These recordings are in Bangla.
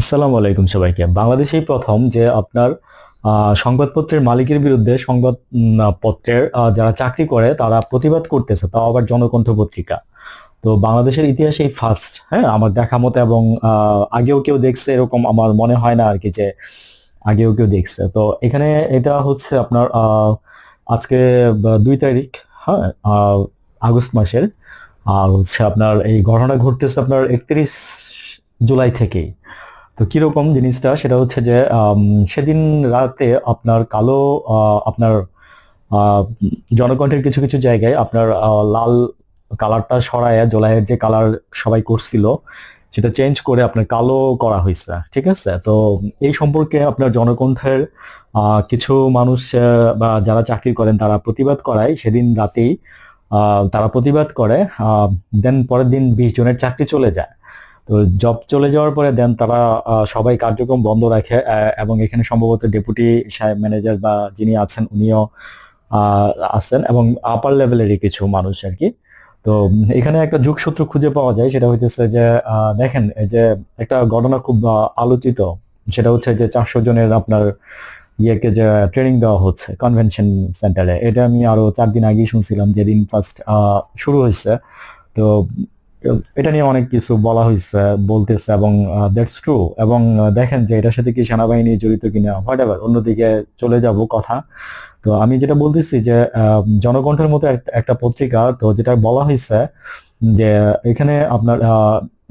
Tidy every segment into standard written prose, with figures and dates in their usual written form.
আসসালামু আলাইকুম সবাইকে। বাংলাদেশেই প্রথম যে আপনার সংবাদপত্রের মালিকের বিরুদ্ধে সংবাদ পত্রের যারা চাকরি করে তারা প্রতিবাদ করতেছে, তাও আবার জনকণ্ঠ পত্রিকা। তো বাংলাদেশের ইতিহাসে এই ফার্স্ট, হ্যাঁ, আমার দেখা মতো। এবং আগেও কেউ দেখছে এরকম আমার মনে হয় না আর কি, যে আগেও কেউ দেখছে। তো এখানে এটা হচ্ছে আপনার আজকে 2 তারিখ, হ্যাঁ, আগস্ট মাসের। আর হচ্ছে আপনার এই ঘটনা ঘটতেছে আপনার 31 জুলাই থেকেই। তো কিরকম জিনিসটা সেটা হচ্ছে যে সেদিন রাতে আপনার কালো আপনার আহ, জনকণ্ঠের কিছু কিছু জায়গায় আপনার লাল কালারটা সরায় জোলাইয়ের যে কালার সবাই করছিল সেটা চেঞ্জ করে আপনার কালো করা হয়েছে, ঠিক আছে। তো এই সম্পর্কে আপনার জনকণ্ঠের কিছু মানুষ বা যারা চাকরি করেন তারা প্রতিবাদ করায় সেদিন রাতেই। তারা প্রতিবাদ করে, দেন পরের দিন 20 জনের চাকরি চলে যায়। তো জব চলে যাওয়ার পরে দেন তারা সবাই কার্যক্রম বন্ধ রাখে, এবং এখানে সম্ভবত ডেপুটি সাহেব ম্যানেজার বা যিনি আছেন উনিও আহ, আছেন, এবং আপার লেভেলেরই কিছু মানুষ আর কি। তো এখানে একটা যোগসূত্র খুঁজে পাওয়া যায়, সেটা হইতেছে যে দেখেন এই যে একটা ঘটনা খুব আলোচিত, সেটা হচ্ছে যে 400 জনের আপনার ইয়েকে যে ট্রেনিং দেওয়া হচ্ছে কনভেনশন সেন্টারে। এটা আমি আরো 4 দিন আগেই শুনছিলাম, যেদিন ফার্স্ট শুরু হয়েছে। তো এটা নিয়ে অনেক কিছু বলা হয়েছে, বলতেছে, এবং দ্যাটস ট্রু। এবং দেখেন যে এটার সাথে কি সেনাবাহিনী জড়িত কিনা, হোয়াট এভার, অন্যদিকে চলে যাব কথা। তো আমি যেটা বলতেছি যে জনকণ্ঠের মতো একটা পত্রিকা, তো যেটা বলা হয়েছে যে এখানে আপনার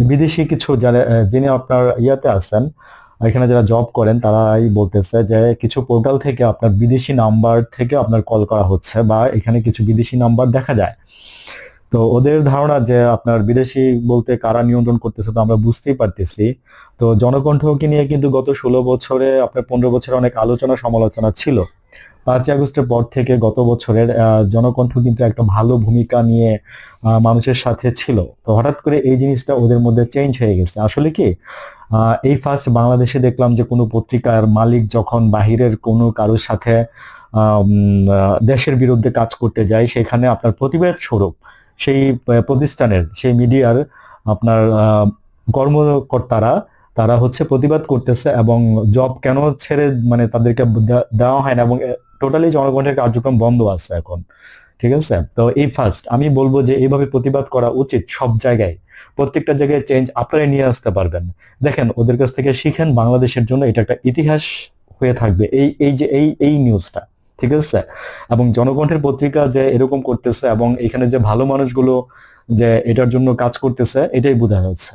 বিদেশি কিছু যারা যিনি আপনার ইয়াতে আছেন, এখানে যারা জব করেন তারাই বলতেছে যে কিছু পোর্টাল থেকে আপনার বিদেশি নাম্বার থেকে আপনার কল করা হচ্ছে, বা এখানে কিছু বিদেশি নাম্বার দেখা যায়। তো ওদের ধারণা যে আপনার বিদেশি বলতে কারা নিয়ন্ত্রণ করতেছে, তো আমরা বুঝতেই পারতেছি। তো জনকণ্ঠকে নিয়ে কিন্তু গত 16 বছরে আপনার 15 বছরে অনেক আলোচনা সমালোচনা ছিল। 5ই আগস্টের পর থেকে গত বছরের জনকণ্ঠ কিন্তু একটা ভালো ভূমিকা নিয়ে মানুষের সাথে ছিল। তো হঠাৎ করে এই জিনিসটা ওদের মধ্যে চেঞ্জ হয়ে গেছে। আসলে কি এই ফার্স্ট বাংলাদেশে দেখলাম যে কোনো পত্রিকার মালিক যখন বাহিরের কোনো কারোর সাথে দেশের বিরুদ্ধে কাজ করতে যায়, সেখানে আপনার প্রতিবাদ স্বরূপ সেই প্রতিষ্ঠানের সেই মিডিয়ার আপনার কর্মকর্তারা তারা হচ্ছে প্রতিবাদ করতেছে, এবং জব কেন ছেড়ে মানে তাদেরকে দেওয়া হয় না, এবং টোটালি জনগণের কার্যক্রম বন্ধ আছে এখন, ঠিক আছে। তো এই ফার্স্ট আমি বলবো যে এইভাবে প্রতিবাদ করা উচিত সব জায়গায়। প্রত্যেকটা জায়গায় চেঞ্জ আপনারাই নিয়ে আসতে পারবেন। দেখেন ওদের কাছ থেকে শিখেন, বাংলাদেশের জন্য এটা একটা ইতিহাস হয়ে থাকবে এই এই যে এই নিউজটা, ঠিক আছে। এবং জনকণ্ঠের পত্রিকা যে এরকম করতেছে এবং এখানে যে ভালো মানুষগুলো যে এটার জন্য কাজ করতেছে, এটাই বোঝা যাচ্ছে।